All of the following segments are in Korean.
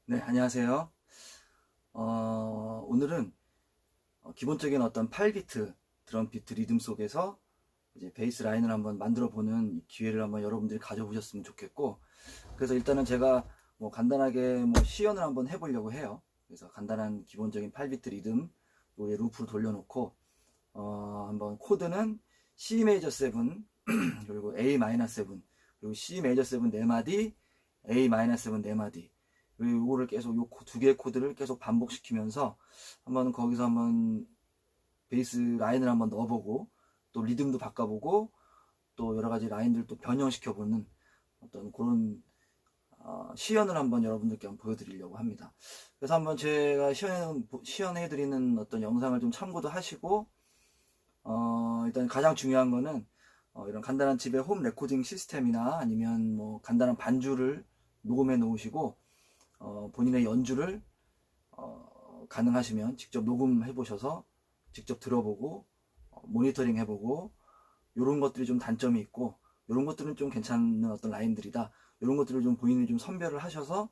네, 안녕하세요. 오늘은 기본적인 어떤 8비트 드럼 비트 리듬 속에서 이제 베이스 라인을 한번 만들어 보는 기회를 한번 여러분들이 가져보셨으면 좋겠고, 그래서 일단은 제가 뭐 간단하게 뭐 시연을 한번 해보려고 해요. 그래서 간단한 기본적인 8비트 리듬 노래 루프로 돌려놓고, 한번 코드는 C 메이저 7 그리고 A 마이너 7 그리고 C 메이저 7 4마디, A 마이너 7 4마디, 그리고 요거를 계속 요 두 개의 코드를 계속 반복시키면서 한번 거기서 한번 베이스 라인을 한번 넣어보고, 또 리듬도 바꿔보고, 또 여러 가지 라인들도 변형시켜보는 어떤 그런 시연을 한번 여러분들께 한번 보여드리려고 합니다. 그래서 한번 제가 시연해드리는 어떤 영상을 좀 참고도 하시고, 일단 가장 중요한 거는 이런 간단한 집의 홈 레코딩 시스템이나 아니면 뭐 간단한 반주를 녹음해 놓으시고, 본인의 연주를 가능하시면 직접 녹음해 보셔서 직접 들어보고 모니터링 해보고, 이런 것들이 좀 단점이 있고 이런 것들은 좀 괜찮은 어떤 라인들이다, 이런 것들을 좀 본인이 좀 선별을 하셔서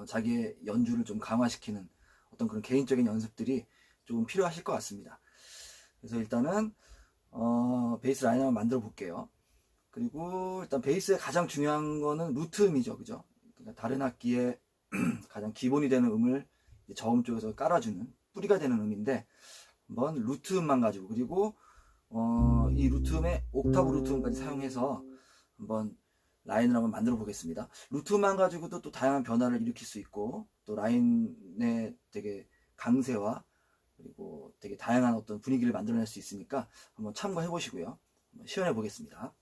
자기의 연주를 좀 강화시키는 어떤 그런 개인적인 연습들이 좀 필요하실 것 같습니다. 그래서 일단은 베이스 라인 한번 만들어 볼게요. 그리고 일단 베이스의 가장 중요한 거는 루트 음이죠, 그죠? 그러니까 다른 악기의 가장 기본이 되는 음을 저음 쪽에서 깔아주는 뿌리가 되는 음인데, 한번 루트 음만 가지고, 그리고 이 루트 음의 옥타브 루트 음까지 사용해서 한번 라인을 한번 만들어 보겠습니다. 루트 음만 가지고도 또 다양한 변화를 일으킬 수 있고, 또 라인의 되게 강세와 그리고 되게 다양한 어떤 분위기를 만들어낼 수 있으니까 한번 참고해 보시고요. 한번 시연해 보겠습니다.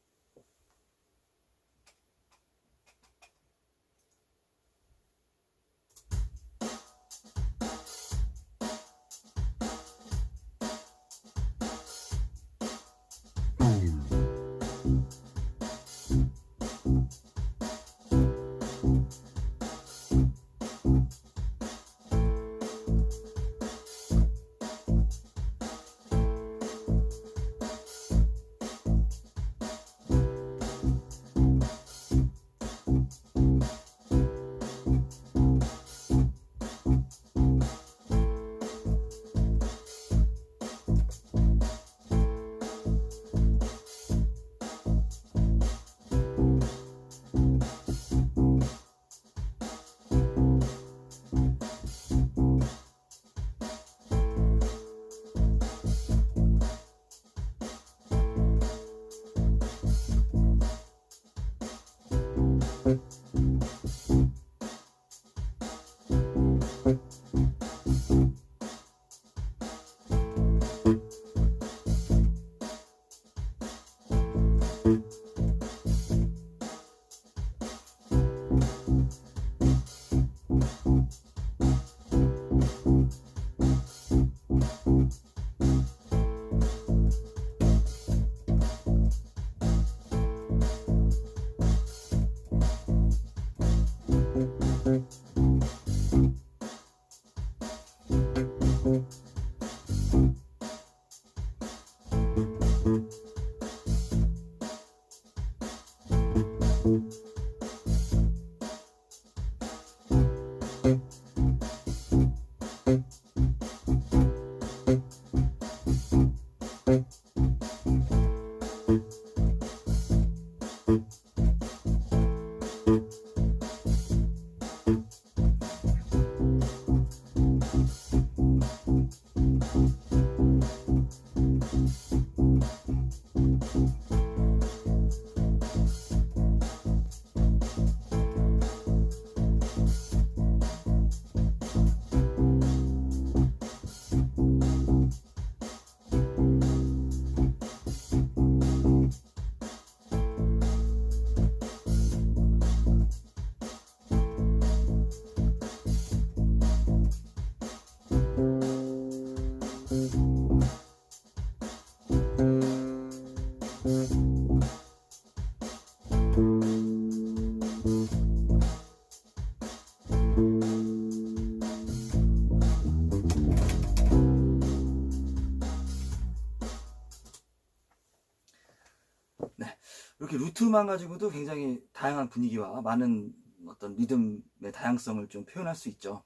네, 이렇게 루트만 가지고도 굉장히 다양한 분위기와 많은 어떤 리듬의 다양성을 좀 표현할 수 있죠.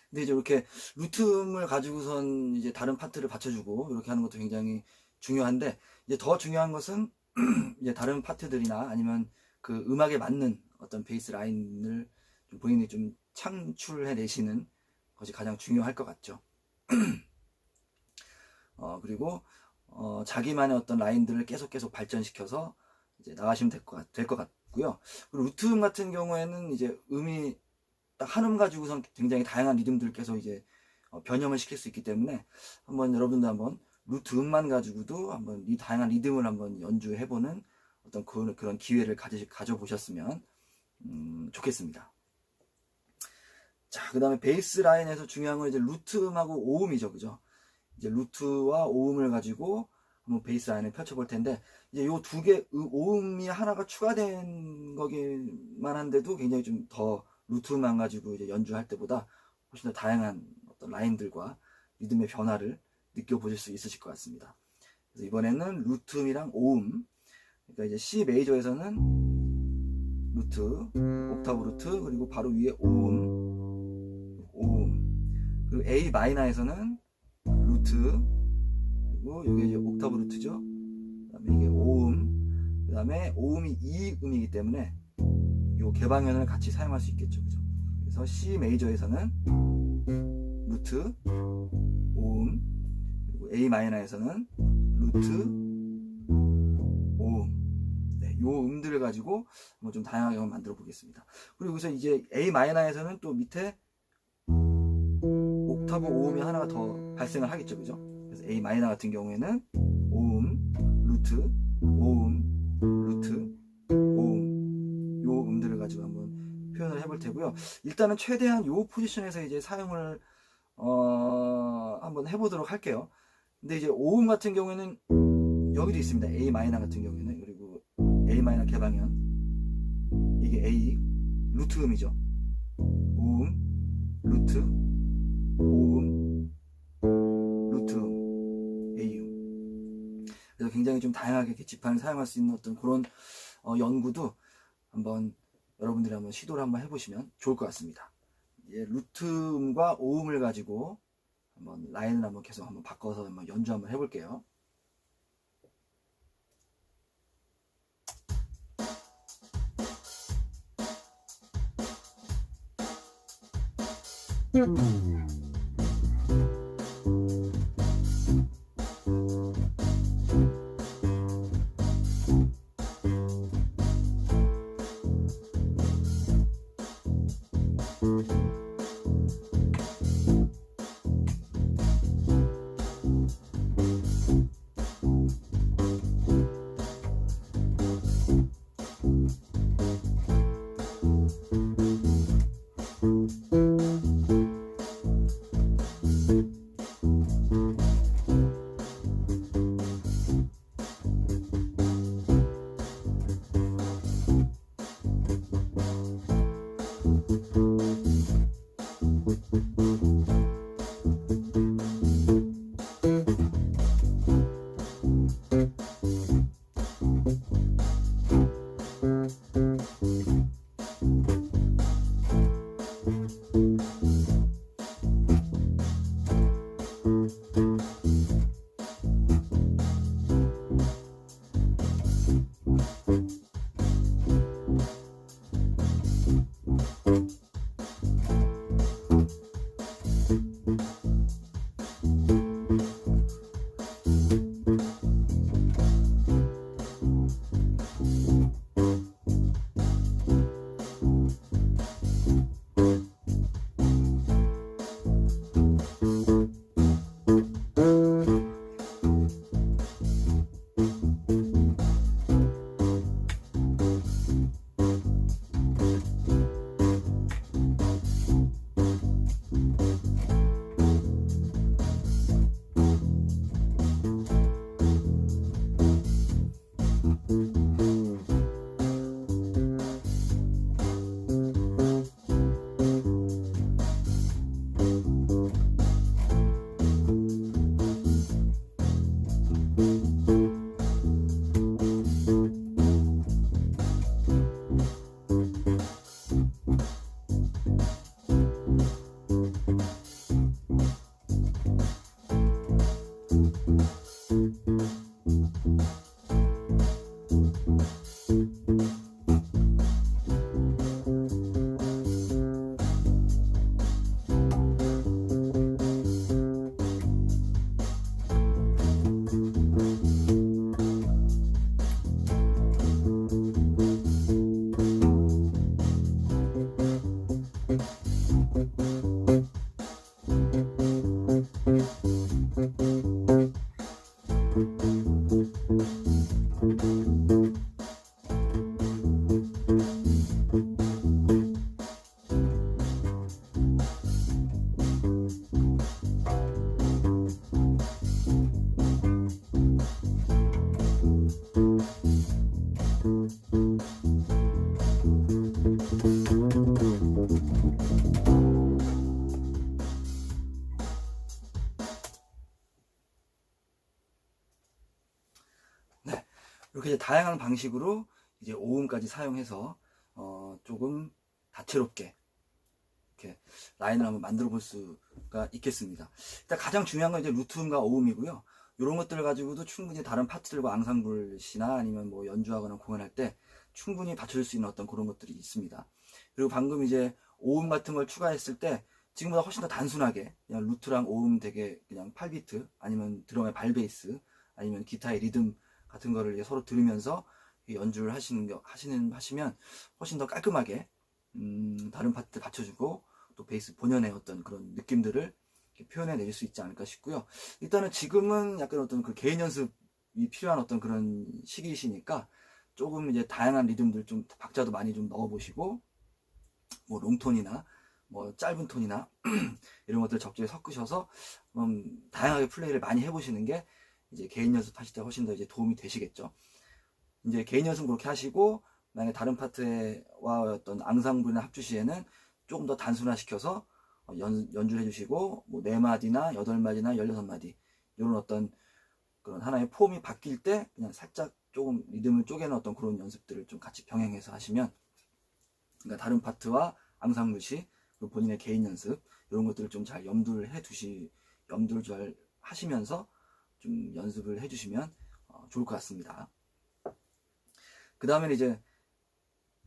근데 이제 이렇게 루트음을 가지고선 이제 다른 파트를 받쳐주고 이렇게 하는 것도 굉장히 중요한데, 이제 더 중요한 것은 이제 다른 파트들이나 아니면 그 음악에 맞는 어떤 베이스 라인을 좀 본인이 좀 창출해 내시는 것이 가장 중요할 것 같죠. 그리고 자기만의 어떤 라인들을 계속 발전시켜서 이제 나가시면 될 것 같고요. 그리고 루트음 같은 경우에는 이제 음이 딱 한 음 가지고선 굉장히 다양한 리듬들을 계속 이제 변형을 시킬 수 있기 때문에 한번 여러분도 한번 루트 음만 가지고도 한번 이 다양한 리듬을 한번 연주해보는 어떤 그런 기회를 가져보셨으면 좋겠습니다. 자, 그 다음에 베이스 라인에서 중요한 건 이제 루트 음하고 오음이죠, 그죠? 이제 루트와 오음을 가지고 한번 베이스 라인을 펼쳐볼 텐데, 이제 요 두 개, 오음이 하나가 추가된 거기만 한데도 굉장히 좀 더 루트만 가지고 이제 연주할 때보다 훨씬 더 다양한 어떤 라인들과 리듬의 변화를 느껴보실 수 있으실 것 같습니다. 그래서 이번에는 루트음이랑 오음, 그러니까 이제 C 메이저에서는 루트, 옥타브 루트, 그리고 바로 위에 오음, 그리고 A 마이너에서는 루트, 그리고 여기 이제 옥타브 루트죠. 그 다음에 이게 오음, 그 다음에 오음이 2음이기 때문에 이 개방현을 같이 사용할 수 있겠죠, 그죠? 그래서 C 메이저에서는 루트, 오음, 그리고 A 마이너에서는 루트, 오음. 네, 요 음들을 가지고 한번 좀 다양하게 한번 만들어 보겠습니다. 그리고 여기서 이제 A 마이너에서는 또 밑에 옥타브 오음이 하나가 더 발생을 하겠죠, 그죠? 그래서 A 마이너 같은 경우에는 오음, 루트, 오음, 루트, 오음, 요 음들을 가지고 한번 표현을 해볼 테고요. 일단은 최대한 요 포지션에서 이제 사용을 한번 해보도록 할게요. 근데 이제 오음 같은 경우에는 여기도 있습니다. A 마이너 같은 경우에는. 그리고 A 마이너 개방현, 이게 A 루트 음이죠. 오음, 루트, 오음, 루트 음, A 음. 그래서 굉장히 좀 다양하게 이렇게 지판을 사용할 수 있는 어떤 그런 연구도 한번 여러분들이 한번 시도를 한번 해보시면 좋을 것 같습니다. 예, 루트음과 오음을 가지고 한번 라인을 한번 계속 한번 바꿔서 한번 연주 한번 해볼게요. 이렇게 다양한 방식으로 이제 오음까지 사용해서 조금 다채롭게 이렇게 라인을 한번 만들어 볼 수가 있겠습니다. 일단 가장 중요한 건 이제 루트음과 오음이고요. 이런 것들을 가지고도 충분히 다른 파트들과 앙상블이나 아니면 뭐 연주하거나 공연할 때 충분히 받쳐줄 수 있는 어떤 그런 것들이 있습니다. 그리고 방금 이제 오음 같은 걸 추가했을 때 지금보다 훨씬 더 단순하게 그냥 루트랑 오음 되게 그냥 8비트 아니면 드럼의 발베이스 아니면 기타의 리듬 같은 거를 서로 들으면서 연주를 하시면 훨씬 더 깔끔하게 다른 파트 받쳐주고 또 베이스 본연의 어떤 그런 느낌들을 표현해낼 수 있지 않을까 싶고요. 일단은 지금은 약간 어떤 그 개인 연습이 필요한 어떤 그런 시기이시니까 조금 이제 다양한 리듬들 좀 박자도 많이 좀 넣어보시고 뭐 롱톤이나 뭐 짧은 톤이나 이런 것들 적절히 섞으셔서 다양하게 플레이를 많이 해보시는 게 이제 개인 연습하실 때 훨씬 더 이제 도움이 되시겠죠. 이제 개인 연습 그렇게 하시고 만약에 다른 파트와 어떤 앙상블이나 합주 시에는 조금 더 단순화시켜서 연주를 해주시고 뭐 4마디나 8마디나 16마디 이런 어떤 그런 하나의 폼이 바뀔 때 그냥 살짝 조금 리듬을 쪼개는 어떤 그런 연습들을 좀 같이 병행해서 하시면 그러니까 다른 파트와 앙상블 시 그리고 본인의 개인 연습 이런 것들을 좀 잘 염두를 잘 하시면서 좀 연습을 해주시면 좋을 것 같습니다. 그 다음에 이제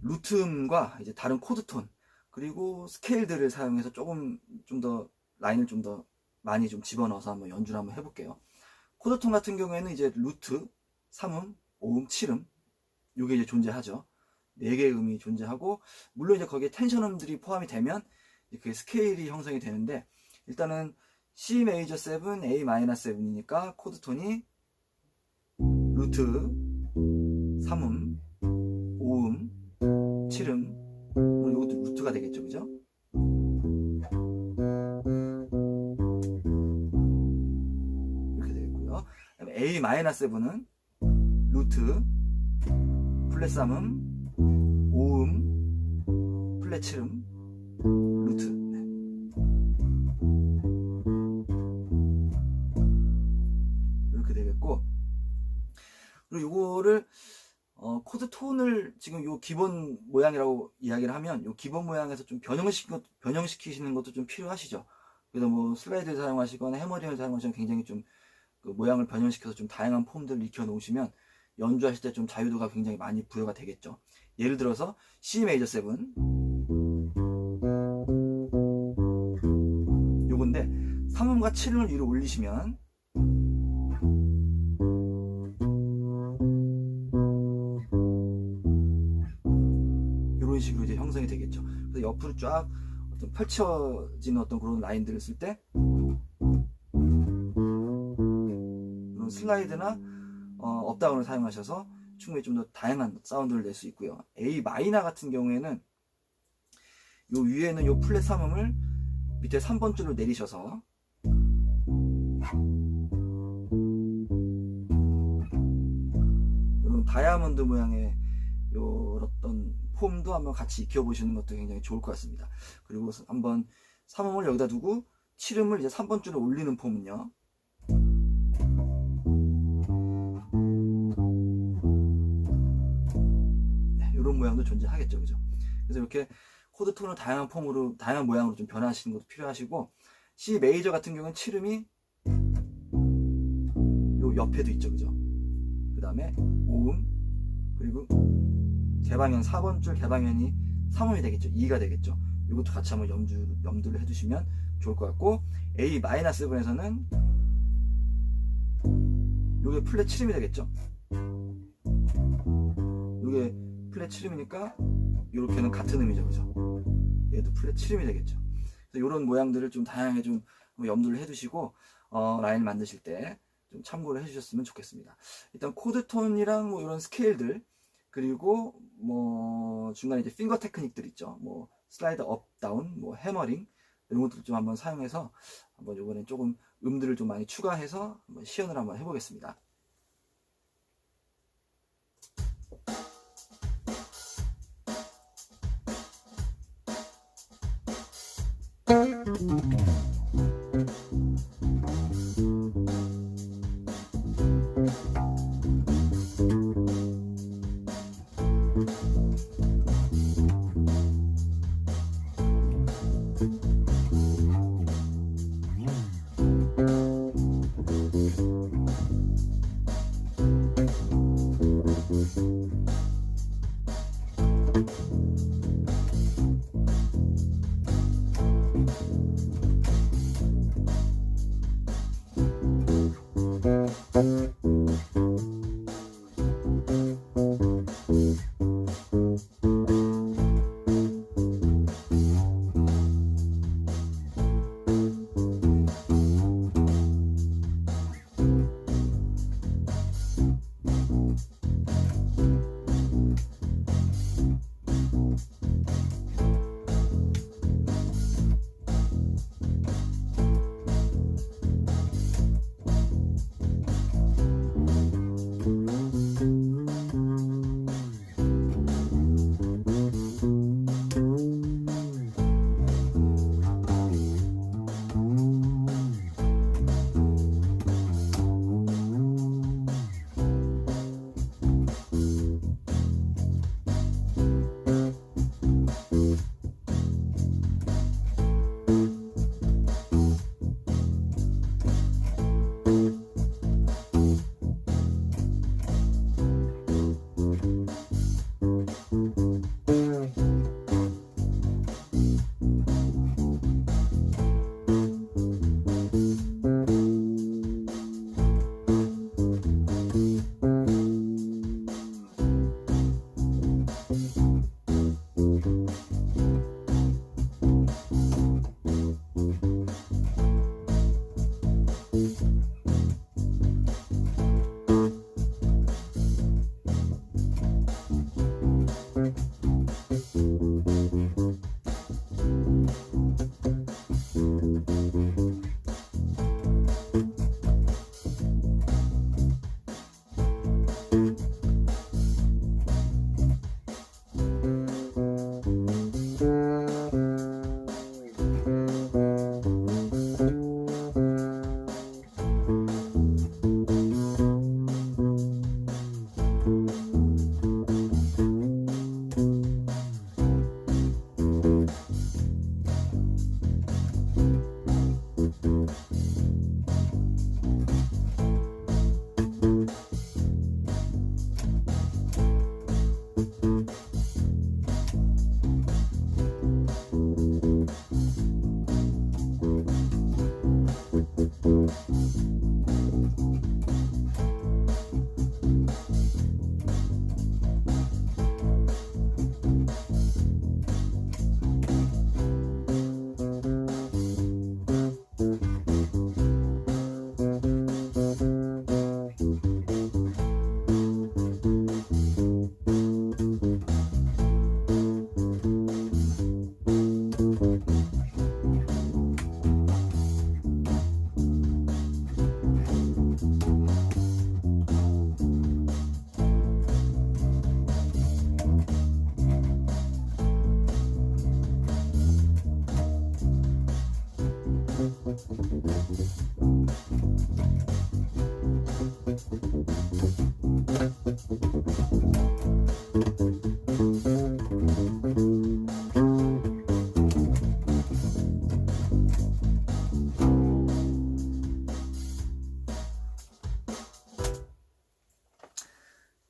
루트음과 이제 다른 코드톤 그리고 스케일들을 사용해서 조금 좀 더 라인을 좀 더 많이 좀 집어넣어서 한번 연주를 한번 해볼게요. 코드톤 같은 경우에는 이제 루트, 3음, 5음, 7음 이게 이제 존재하죠. 4개의 음이 존재하고 물론 이제 거기에 텐션음들이 포함이 되면 그 스케일이 형성이 되는데 일단은 C 메이저 7, A 마이너 7이니까 코드톤이 루트, 3음, 5음, 7음 이것도 루트가 되겠죠, 그죠? 이렇게 되겠고요. A 마이너 7은 루트, 플랫 3음, 5음, 플랫 7음, 루트. 네. 이렇게 되겠고, 그리고 요거를 코드 톤을 지금 요 기본 모양이라고 이야기를 하면 요 기본 모양에서 좀 변형시키시는 것도 좀 필요하시죠. 그래서 뭐 슬라이드를 사용하시거나 해머링을 사용하시면 굉장히 좀 그 모양을 변형시켜서 좀 다양한 폼들을 익혀 놓으시면 연주하실 때 좀 자유도가 굉장히 많이 부여가 되겠죠. 예를 들어서 C 메이저 7 요건데 3음과 7음을 위로 올리시면 이런 식으로 이제 형성이 되겠죠. 그래서 옆으로 쫙 어떤 펼쳐지는 어떤 그런 라인들을 쓸 때 이런 슬라이드나 업다운을 사용하셔서 충분히 좀 더 다양한 사운드를 낼 수 있고요. A 마이너 같은 경우에는 요 위에는 요 플랫 3음을 밑에 3번 줄로 내리셔서 이런 다이아몬드 모양의 요 어떤 폼도 한번 같이 익혀보시는 것도 굉장히 좋을 것 같습니다. 그리고 한번 3음을 여기다 두고 7음을 이제 3번 줄에 올리는 폼은요. 네, 이런 모양도 존재하겠죠, 그죠? 그래서 이렇게 코드 톤을 다양한 폼으로, 다양한 모양으로 좀 변화하시는 것도 필요하시고, C 메이저 같은 경우는 7음이 요 옆에도 있죠, 그죠? 그 다음에 5음, 그리고 개방현 4번 줄 개방현이 3음이 되겠죠. 2가 되겠죠. 이것도 같이 한번 염두를 해두시면 좋을 것 같고, A 마이너 7에서는 요게 플랫 7음이 되겠죠. 요게 플랫 7음이니까 요렇게는 같은 음이죠, 그죠? 얘도 플랫 7음이 되겠죠. 그래서 요런 모양들을 좀 다양하게 좀 염두를 해두시고 라인을 만드실 때 좀 참고를 해주셨으면 좋겠습니다. 일단 코드톤이랑 뭐 이런 스케일들 그리고 뭐 중간에 이제 핑거 테크닉들 있죠. 뭐 슬라이드 업, 다운, 뭐 해머링 이런 것들을 좀 한번 사용해서 한번 이번엔 조금 음들을 좀 많이 추가해서 한번 시연을 한번 해보겠습니다.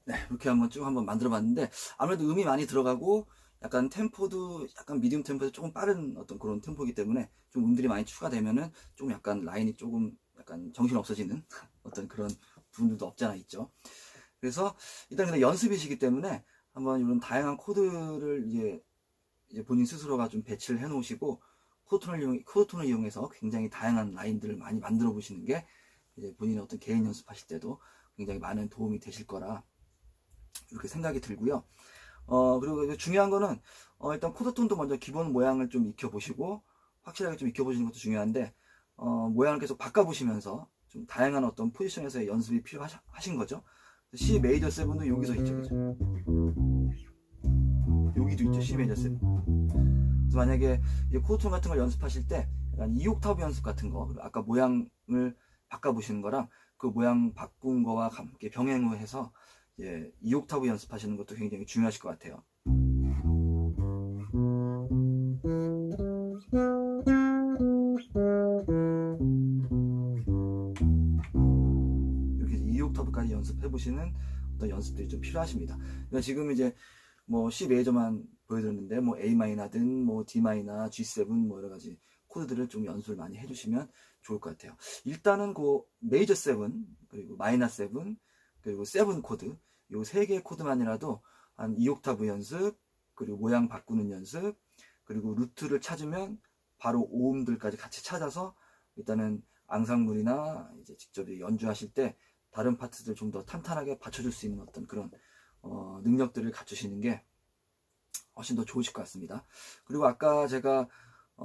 네, 이렇게 한번 쭉 한번 만들어 봤는데, 아무래도 음이 많이 들어가고 약간 템포도 약간 미디움 템포에서 조금 빠른 어떤 그런 템포이기 때문에 좀 음들이 많이 추가되면은 좀 약간 라인이 조금 약간 정신 없어지는 어떤 그런 부분들도 없지 않아 있죠. 그래서 일단 근데 연습이시기 때문에 한번 이런 다양한 코드를 이제 본인 스스로가 좀 배치를 해 놓으시고 코드톤을 이용해서 굉장히 다양한 라인들을 많이 만들어 보시는 게 이제 본인의 어떤 개인 연습하실 때도 굉장히 많은 도움이 되실 거라 이렇게 생각이 들고요. 그리고 중요한 거는 일단 코드톤도 먼저 기본 모양을 좀 익혀보시고 확실하게 좀 익혀보시는 것도 중요한데 모양을 계속 바꿔보시면서 좀 다양한 어떤 포지션에서의 연습이 필요하신 거죠. C 메이저 7도 여기서 있죠, 그죠? 여기도 있죠, C 메이저 7. 그래서 만약에 코드톤 같은 걸 연습하실 때 약간 2옥타브 연습 같은 거, 아까 모양을 바꿔보시는 거랑 그 모양 바꾼 거와 함께 병행을 해서 2옥타브 연습하시는 것도 굉장히 중요하실 것 같아요. 해보시는 어떤 연습들이 좀 필요하십니다. 그러니까 지금 이제 뭐 C 메이저만 보여드렸는데 뭐 A 마이너든 뭐 D 마이너, G7 뭐 여러 가지 코드들을 좀 연습을 많이 해주시면 좋을 것 같아요. 일단은 그 메이저 7 그리고 마이너 7 그리고 7 코드 요 세 개의 코드만이라도 한 2옥타브 연습 그리고 모양 바꾸는 연습 그리고 루트를 찾으면 바로 오음들까지 같이 찾아서 일단은 앙상블이나 이제 직접 연주하실 때 다른 파트들 좀 더 탄탄하게 받쳐줄 수 있는 어떤 그런 능력들을 갖추시는 게 훨씬 더 좋으실 것 같습니다. 그리고 아까 제가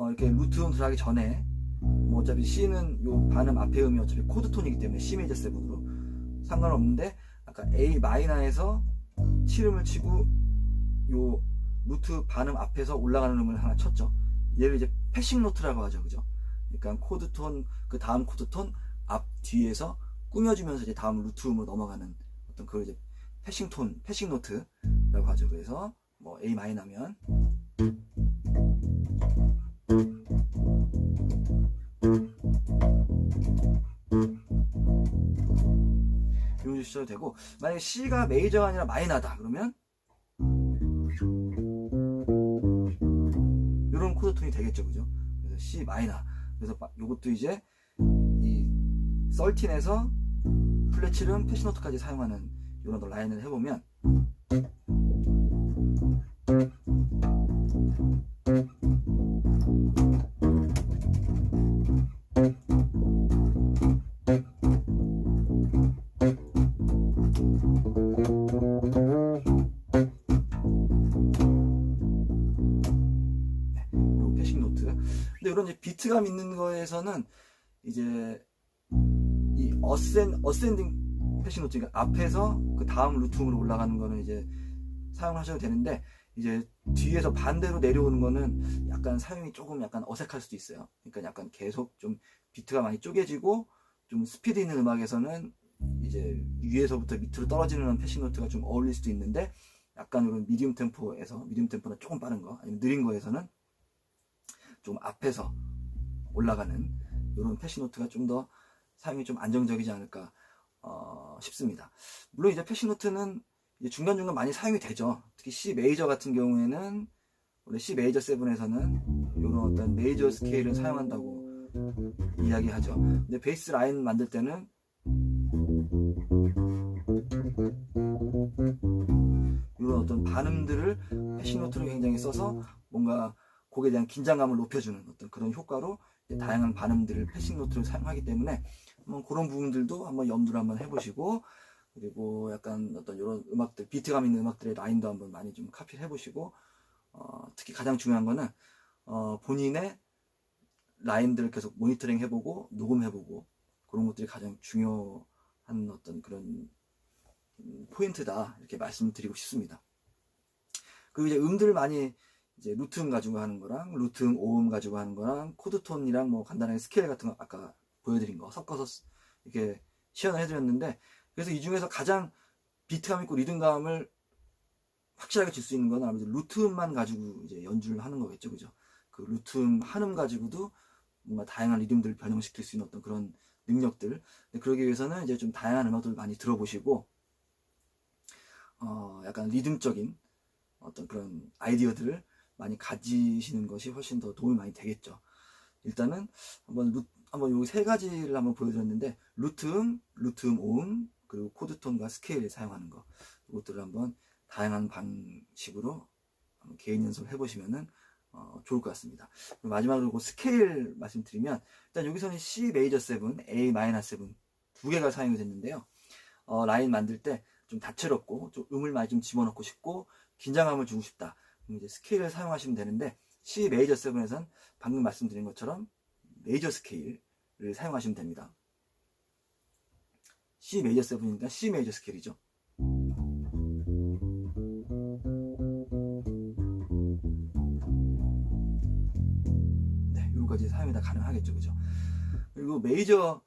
이렇게 루트 음 들어가기 전에 뭐 어차피 C는 요 반음 앞에 음이 어차피 코드 톤이기 때문에 C 메이저 7으로 상관없는데 아까 A 마이너에서 7음을 치고 요 루트 반음 앞에서 올라가는 음을 하나 쳤죠. 얘를 이제 패싱 노트라고 하죠, 그죠? 그러니까 코드 톤 그 다음 코드 톤 앞 뒤에서 꾸며주면서 이제 다음 루트 음으로 넘어가는 어떤 그 이제 패싱 톤, 패싱 노트라고 하죠. 그래서 뭐 A 마이너면 이런 주셔도 되고, 만약에 C가 메이저가 아니라 마이너다 그러면 이런 코드 톤이 되겠죠, 그죠? 그래서 C 마이너. 그래서 이것도 이제 이 13에서 플랫 7음 패싱 노트까지 사용하는 이런 라인을 해보면 요 패싱 노트. 근데 이런 이제 비트감 있는 거에서는 이제 이 어센딩 패싱 노트, 그러니까 앞에서 그 다음 루트음으로 올라가는 거는 이제 사용하셔도 되는데, 이제 뒤에서 반대로 내려오는 거는 약간 사용이 조금 약간 어색할 수도 있어요. 그러니까 약간 계속 좀 비트가 많이 쪼개지고 좀 스피드 있는 음악에서는 이제 위에서부터 밑으로 떨어지는 패싱 노트가 좀 어울릴 수도 있는데, 약간 이런 미디움 템포에서, 미디움 템포는 조금 빠른 거 아니면 느린 거에서는 좀 앞에서 올라가는 이런 패싱 노트가 좀 더 사용이 좀 안정적이지 않을까 싶습니다. 물론 이제 패싱 노트는 이제 중간중간 많이 사용이 되죠. 특히 C 메이저 같은 경우에는 원래 C 메이저 7에서는 이런 어떤 메이저 스케일을 사용한다고 이야기하죠. 근데 베이스 라인 만들 때는 이런 어떤 반음들을 패싱 노트로 굉장히 써서 뭔가 곡에 대한 긴장감을 높여주는 어떤 그런 효과로 다양한 반음들을 패싱 노트를 사용하기 때문에 한번 그런 부분들도 한번 염두를 한번 해보시고, 그리고 약간 어떤 이런 음악들, 비트감 있는 음악들의 라인도 한번 많이 좀 카피를 해보시고, 특히 가장 중요한 거는 본인의 라인들을 계속 모니터링 해보고 녹음해보고 그런 것들이 가장 중요한 어떤 그런 포인트다 이렇게 말씀드리고 싶습니다. 그리고 이제 음들을 많이 이제 루트음 가지고 하는 거랑 루트음 오음 가지고 하는 거랑 코드톤이랑 뭐 간단하게 스케일 같은 거 아까 보여드린 거 섞어서 이렇게 시연을 해드렸는데, 그래서 이 중에서 가장 비트감 있고 리듬감을 확실하게 줄 수 있는 건 아무래도 루트음만 가지고 이제 연주를 하는 거겠죠, 그죠? 그 루트음 한음 가지고도 뭔가 다양한 리듬들을 변형시킬 수 있는 어떤 그런 능력들. 그러기 위해서는 이제 좀 다양한 음악들을 많이 들어보시고 약간 리듬적인 어떤 그런 아이디어들을 많이 가지시는 것이 훨씬 더 도움이 많이 되겠죠. 일단은 한번 요 세 가지를 한번 보여드렸는데, 루트음, 루트음 오음, 그리고 코드톤과 스케일을 사용하는 거, 이것들을 한번 다양한 방식으로 개인 연습을 해보시면은 좋을 것 같습니다. 마지막으로 그 스케일 말씀드리면, 일단 여기서는 C 메이저 7, A 마이너 7 두 개가 사용이 됐는데요. 라인 만들 때 좀 다채롭고 좀 음을 많이 좀 집어넣고 싶고 긴장감을 주고 싶다, 그럼 이제 스케일을 사용하시면 되는데, C 메이저 7에선 방금 말씀드린 것처럼 메이저 스케일을 사용하시면 됩니다. C 메이저 7이니까 C 메이저 스케일이죠. 네, 요거까지 사용이 다 가능하겠죠, 그죠? 그리고 메이저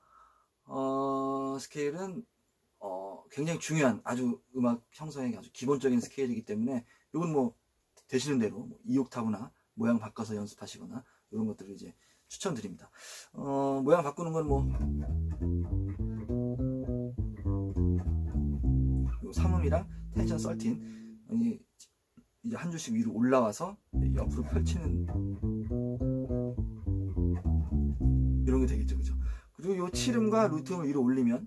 스케일은 굉장히 중요한 아주 음악 형성의 아주 기본적인 스케일이기 때문에 이건 뭐 되시는 대로 뭐 2옥타브나 모양 바꿔서 연습하시거나 이런 것들을 이제 추천드립니다. 모양 바꾸는 건 뭐 요 3음이랑 텐션 13 이제 한 줄씩 위로 올라와서 옆으로 펼치는 이런 게 되겠죠, 그죠? 그리고 요 7음과 루트음을 위로 올리면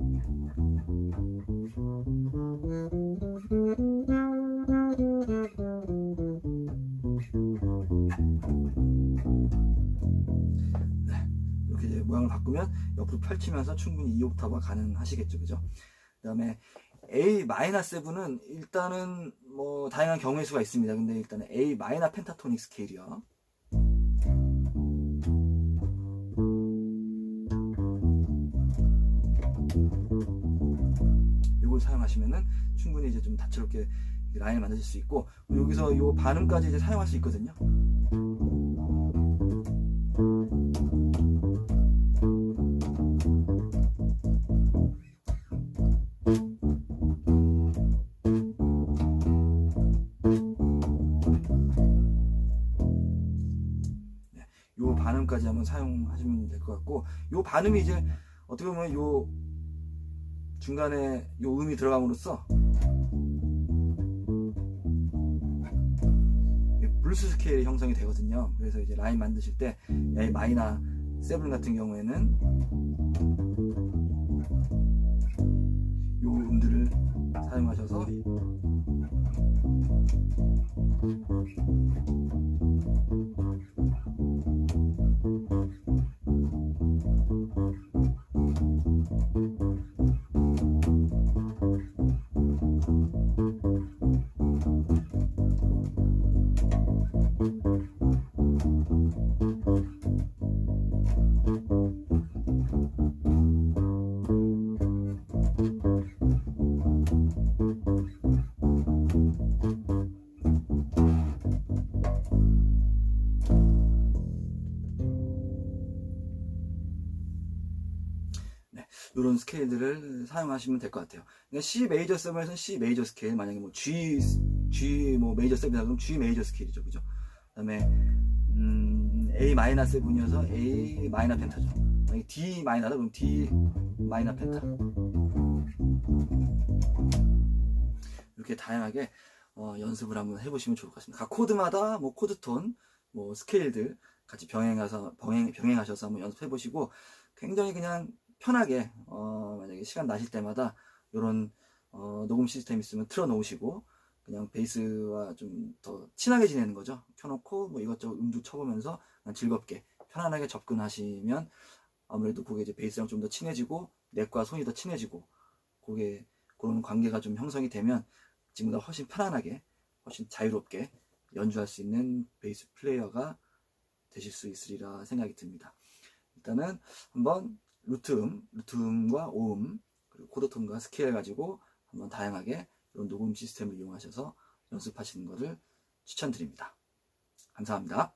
네, 이렇게 이제 모양을 바꾸면 옆으로 펼치면서 충분히 2옥타브가 가능하시겠죠, 그죠? 그 다음에 A-7은 일단은 뭐 다양한 경우의 수가 있습니다. 근데 일단은 A 마이너 펜타토닉 스케일이요. 이걸 사용하시면은 충분히 이제 좀 다채롭게 라인을 만드실 수 있고, 여기서 요 반음까지 이제 사용할 수 있거든요. 요 반음까지 한번 사용하시면 될 것 같고, 요 반음이 이제 어떻게 보면 요 중간에 요 음이 들어감으로써 블루스 스케일이 형성이 되거든요. 그래서 이제 라인 만드실 때 A 마이너 7 같은 경우에는 요 음들을 사용하셔서 이런 스케일들을 사용하시면 될 것 같아요. 그러니까 C 메이저 7에서는 C 메이저 스케일, 만약에 뭐 G 뭐 메이저 7이다 그러면 G 메이저 스케일이죠, 그죠? 그다음에 A 마이너 7이어서 A 마이너 펜타죠. 만약에 D 마이너다 그럼 D 마이너 펜타. 이렇게 다양하게 연습을 한번 해보시면 좋을 것 같습니다. 각 코드마다 뭐 코드톤, 뭐 스케일들 같이 병행하셔서 한번 연습해보시고, 굉장히 그냥 편하게 만약에 시간 나실 때마다 이런 녹음 시스템 있으면 틀어 놓으시고 그냥 베이스와 좀 더 친하게 지내는 거죠. 켜놓고 뭐 이것저것 음도 쳐보면서 그냥 즐겁게 편안하게 접근하시면 아무래도 그게 이제 베이스랑 좀 더 친해지고 넥과 손이 더 친해지고 그게 그런 관계가 좀 형성이 되면 지금보다 훨씬 편안하게 훨씬 자유롭게 연주할 수 있는 베이스 플레이어가 되실 수 있으리라 생각이 듭니다. 일단은 한번 루트음과 오음, 그리고 코드톤과 스케일 가지고 한번 다양하게 이런 녹음 시스템을 이용하셔서 연습하시는 것을 추천드립니다. 감사합니다.